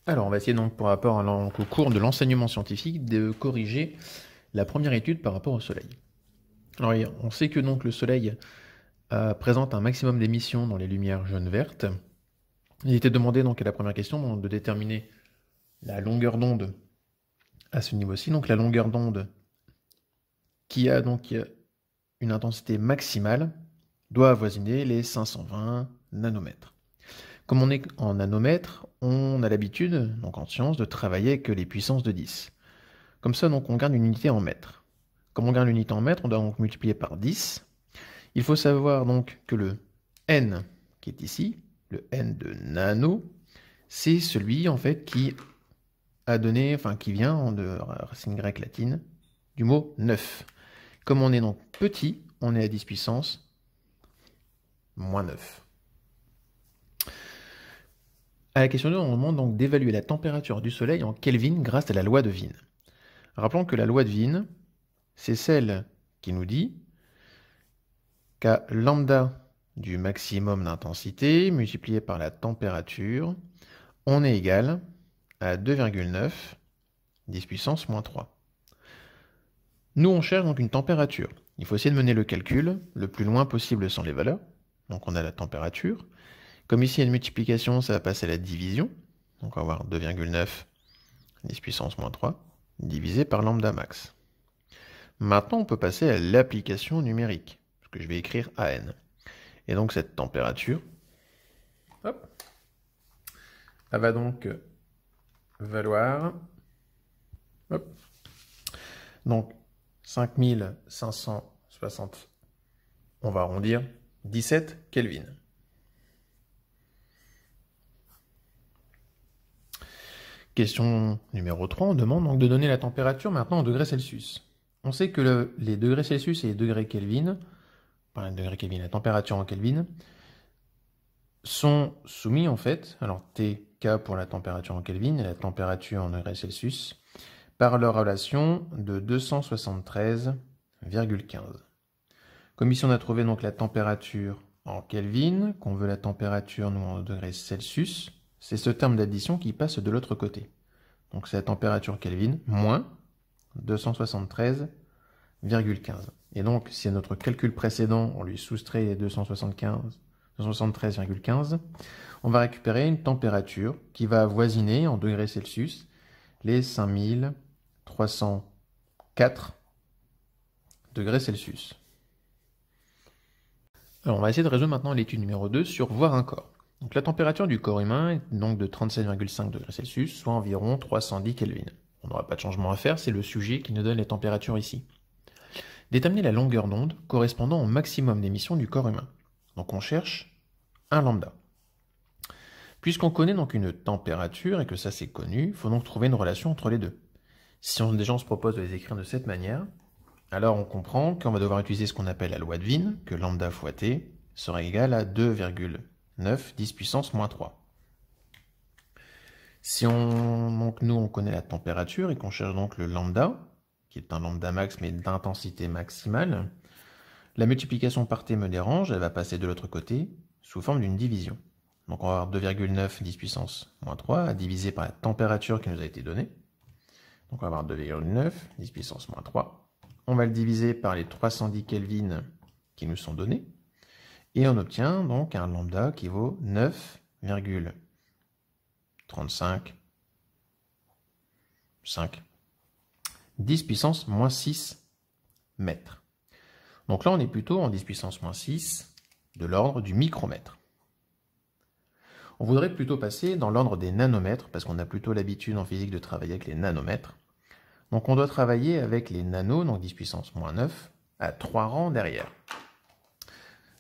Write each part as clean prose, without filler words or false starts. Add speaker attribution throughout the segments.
Speaker 1: Alors, on va essayer donc par rapport au cours de l'enseignement scientifique de corriger la première étude par rapport au Soleil. Alors, on sait que donc le Soleil présente un maximum d'émissions dans les lumières jaune-verte. Il était demandé donc à la première question donc, de déterminer la longueur d'onde à ce niveau-ci. Donc la longueur d'onde qui a donc une intensité maximale doit avoisiner les 520 nanomètres. Comme on est en nanomètres, on a l'habitude, donc en sciences, de travailler avec les puissances de 10. Comme ça, donc, on garde une unité en mètres. Comme on garde l'unité en mètres, on doit donc multiplier par 10. Il faut savoir donc que le n qui est ici, le n de nano, c'est celui en fait qui a donné, enfin qui vient de racine grecque latine du mot 9. Comme on est donc petit, on est à 10 puissance moins 9. À la question 2, on demande donc d'évaluer la température du Soleil en Kelvin grâce à la loi de Wien. Rappelons que la loi de Wien, c'est celle qui nous dit qu'à lambda du maximum d'intensité multiplié par la température, on est égal à 2,9 10 puissance moins 3. Nous, on cherche donc une température. Il faut essayer de mener le calcul le plus loin possible sans les valeurs. Donc on a la température. Comme ici il y a une multiplication, ça va passer à la division. Donc on va avoir 2,9 10 puissance moins 3 divisé par lambda max. Maintenant, on peut passer à l'application numérique, parce que je vais écrire AN. Et donc cette température, hop, elle va donc valoir, hop, donc 5560, on va arrondir, 17 Kelvin. Question numéro 3, on demande donc de donner la température maintenant en degrés Celsius. On sait que les degrés Celsius et les degrés Kelvin, enfin les degrés Kelvin, la température en Kelvin, sont soumis en fait, alors Tk pour la température en Kelvin et la température en degrés Celsius, par leur relation de 273,15. Comme ici on a trouvé donc la température en Kelvin, qu'on veut la température nous en degrés Celsius, c'est ce terme d'addition qui passe de l'autre côté. Donc c'est la température Kelvin moins 273,15. Et donc si à notre calcul précédent on lui soustrait les 273,15, on va récupérer une température qui va avoisiner en degrés Celsius les 5304 degrés Celsius. Alors on va essayer de résoudre maintenant l'étude numéro 2 sur voir un corps. Donc la température du corps humain est donc de 37,5 degrés Celsius, soit environ 310 Kelvin. On n'aura pas de changement à faire, c'est le sujet qui nous donne les températures ici. Déterminer la longueur d'onde correspondant au maximum d'émission du corps humain. Donc on cherche un lambda. Puisqu'on connaît donc une température et que ça c'est connu, il faut donc trouver une relation entre les deux. Si déjà on se propose de les écrire de cette manière, alors on comprend qu'on va devoir utiliser ce qu'on appelle la loi de Wien, que lambda fois t sera égal à 2,9 10 puissance moins 3. Si donc nous on connaît la température et qu'on cherche donc le lambda, qui est un lambda max mais d'intensité maximale, la multiplication par t me dérange, elle va passer de l'autre côté sous forme d'une division. Donc on va avoir 2,9 10 puissance moins 3 à diviser par la température qui nous a été donnée. Donc on va avoir 2,9 10 puissance moins 3. On va le diviser par les 310 Kelvin qui nous sont donnés. Et on obtient donc un lambda qui vaut 9,35 10 puissance moins 6 mètres. Donc là, on est plutôt en 10 puissance moins 6 de l'ordre du micromètre. On voudrait plutôt passer dans l'ordre des nanomètres, parce qu'on a plutôt l'habitude en physique de travailler avec les nanomètres. Donc on doit travailler avec les nanos, donc 10 puissance moins 9, à 3 rangs derrière.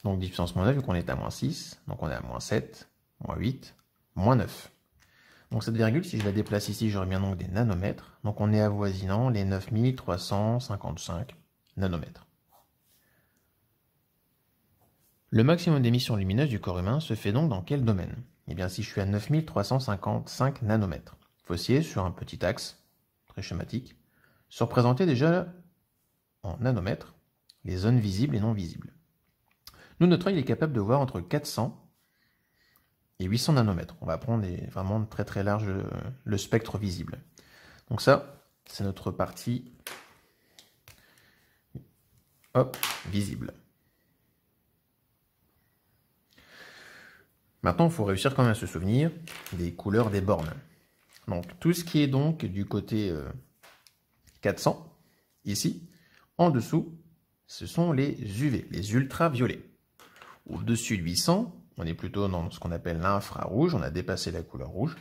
Speaker 1: Donc 10 puissance moins 9, vu qu'on est à moins 6, donc on est à moins 7, moins 8, moins 9. Donc cette virgule, si je la déplace ici, j'aurai bien donc des nanomètres. Donc on est avoisinant les 9355 nanomètres. Le maximum d'émission lumineuse du corps humain se fait donc dans quel domaine? Eh bien si je suis à 9355 nanomètres, il faut essayer sur un petit axe, très schématique, se représenter déjà en nanomètres les zones visibles et non visibles. Nous, notre œil est capable de voir entre 400 et 800 nanomètres. On va prendre vraiment très très large le spectre visible. Donc ça, c'est notre partie visible. Maintenant, il faut réussir quand même à se souvenir des couleurs des bornes. Donc tout ce qui est donc du côté 400, ici, en dessous, ce sont les UV, les ultraviolets. Au-dessus de 800, on est plutôt dans ce qu'on appelle l'infrarouge, on a dépassé la couleur rouge.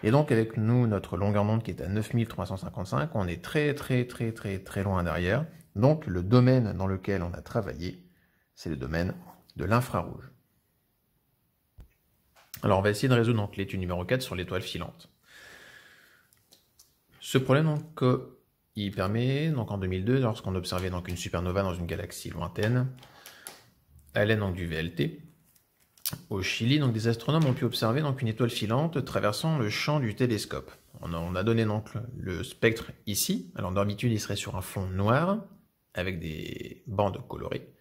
Speaker 1: Et donc avec nous, notre longueur d'onde qui est à 9355, on est très loin derrière. Donc le domaine dans lequel on a travaillé, c'est le domaine de l'infrarouge. Alors on va essayer de résoudre donc l'étude numéro 4 sur l'étoile filante. Ce problème donc, il permet, donc en 2002, lorsqu'on observait donc une supernova dans une galaxie lointaine, à l'aide donc du VLT, au Chili, donc des astronomes ont pu observer donc une étoile filante traversant le champ du télescope. On a donné donc le spectre ici. Alors d'habitude, il serait sur un fond noir avec des bandes colorées.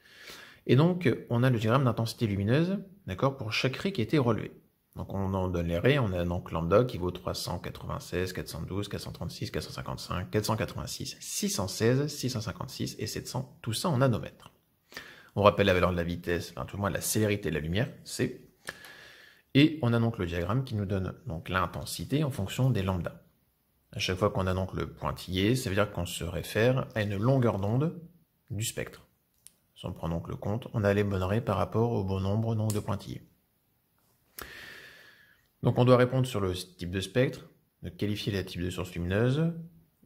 Speaker 1: Et donc on a le diagramme d'intensité lumineuse, d'accord, pour chaque ray qui a été relevé. Donc on en donne les rays, on a donc lambda qui vaut 396, 412, 436, 455, 486, 616, 656 et 700, tout ça en nanomètres. On rappelle la valeur de la vitesse, enfin tout le moins la célérité de la lumière, C. Et on a donc le diagramme qui nous donne donc l'intensité en fonction des lambdas. À chaque fois qu'on a donc le pointillé, ça veut dire qu'on se réfère à une longueur d'onde du spectre. Si on prend donc le compte, on a les bonnes raies par rapport au bon nombre donc, de pointillés. Donc on doit répondre sur le type de spectre, de qualifier la type de source lumineuse.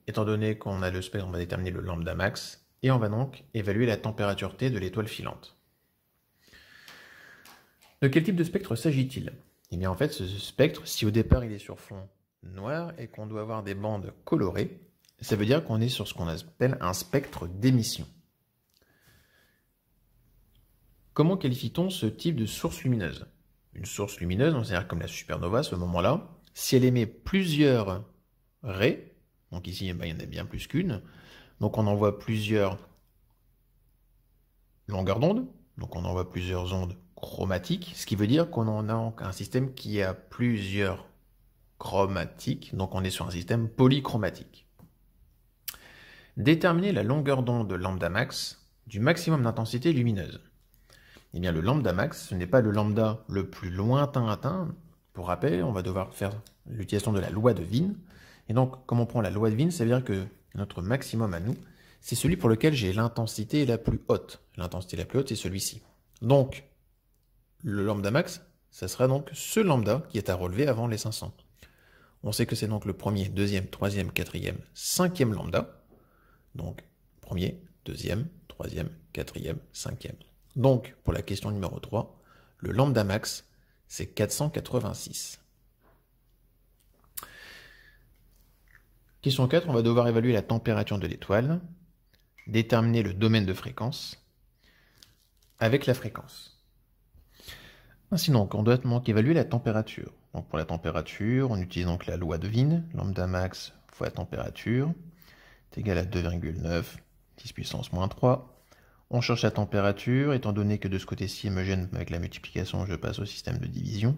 Speaker 1: Étant donné qu'on a le spectre, on va déterminer le lambda max. Et on va donc évaluer la température T de l'étoile filante. De quel type de spectre s'agit-il? Eh bien en fait, ce spectre, si au départ il est sur fond noir et qu'on doit avoir des bandes colorées, ça veut dire qu'on est sur ce qu'on appelle un spectre d'émission. Comment qualifie-t-on ce type de source lumineuse? Une source lumineuse, c'est-à-dire comme la supernova à ce moment-là, si elle émet plusieurs raies, donc ici il y en a bien plus qu'une, donc on envoie plusieurs longueurs d'onde, donc on envoie plusieurs ondes chromatiques, ce qui veut dire qu'on en a un système qui a plusieurs chromatiques, donc on est sur un système polychromatique. Déterminer la longueur d'onde lambda max du maximum d'intensité lumineuse. Eh bien le lambda max, ce n'est pas le lambda le plus lointain atteint. Pour rappel, on va devoir faire l'utilisation de la loi de Wien. Et donc, comme on prend la loi de Wien, ça veut dire que notre maximum à nous, c'est celui pour lequel j'ai l'intensité la plus haute. L'intensité la plus haute, c'est celui-ci. Donc, le lambda max, ça sera donc ce lambda qui est à relever avant les 500. On sait que c'est donc le premier, deuxième, troisième, quatrième, cinquième lambda. Donc, premier, deuxième, troisième, quatrième, cinquième. Donc, pour la question numéro 3, le lambda max, c'est 486. Question 4, on va devoir évaluer la température de l'étoile, déterminer le domaine de fréquence avec la fréquence. Ainsi donc, on doit donc évaluer la température. Donc pour la température, on utilise donc la loi de Wien, lambda max fois la température, est égal à 2,9, 10 puissance moins 3. On cherche la température, étant donné que de ce côté-ci, elle me gêne avec la multiplication, je passe au système de division.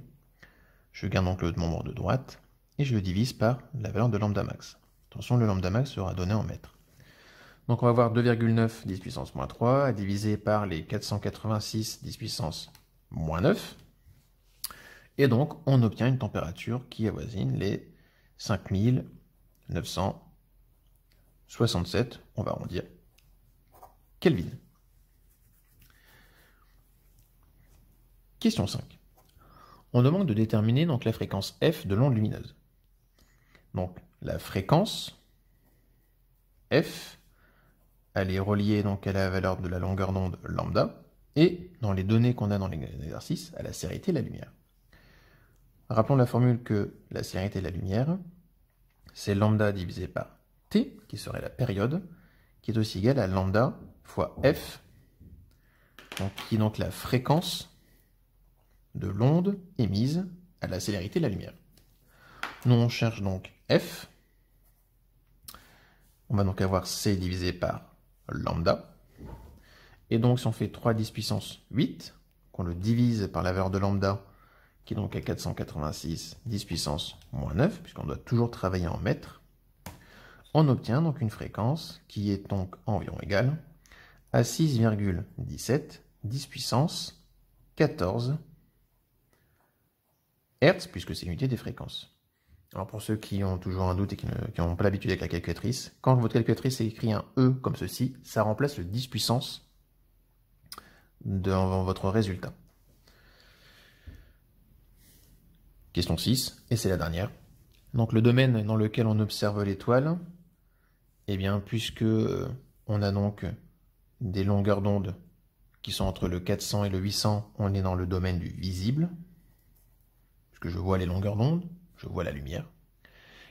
Speaker 1: Je garde donc le membre de droite, et je le divise par la valeur de lambda max. Attention, le lambda max sera donné en mètres. Donc on va avoir 2,9 10 puissance moins 3 à diviser par les 486 10 puissance moins 9. Et donc on obtient une température qui avoisine les 5967, on va arrondir, Kelvin. Question 5. On demande de déterminer donc la fréquence f de l'onde lumineuse. Donc la fréquence f, elle est reliée donc à la valeur de la longueur d'onde lambda, et dans les données qu'on a dans l'exercice, à la célérité de la lumière. Rappelons la formule que la célérité de la lumière, c'est lambda divisé par t, qui serait la période, qui est aussi égale à lambda fois f, donc, qui est donc la fréquence de l'onde émise à la célérité de la lumière. Nous, on cherche donc f. On va donc avoir c divisé par lambda. Et donc, si on fait 3 10 puissance 8, qu'on le divise par la valeur de lambda, qui est donc à 486 10 puissance moins 9, puisqu'on doit toujours travailler en mètres, on obtient donc une fréquence qui est donc environ égale à 6,17 10 puissance 14 Hertz, puisque c'est l'unité des fréquences. Alors pour ceux qui ont toujours un doute et qui n'ont pas l'habitude avec la calculatrice, quand votre calculatrice écrit un E comme ceci, ça remplace le 10 puissance dans votre résultat. Question 6, et c'est la dernière. Donc le domaine dans lequel on observe l'étoile, eh bien puisque on a donc des longueurs d'onde qui sont entre le 400 et le 800, on est dans le domaine du visible, puisque je vois les longueurs d'onde, je vois la lumière.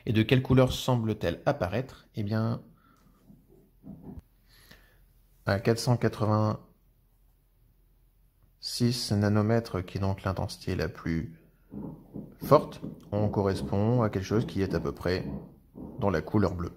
Speaker 1: Et de quelle couleur semble-t-elle apparaître? Eh bien, à 486 nanomètres, qui est donc l'intensité la plus forte, on correspond à quelque chose qui est à peu près dans la couleur bleue.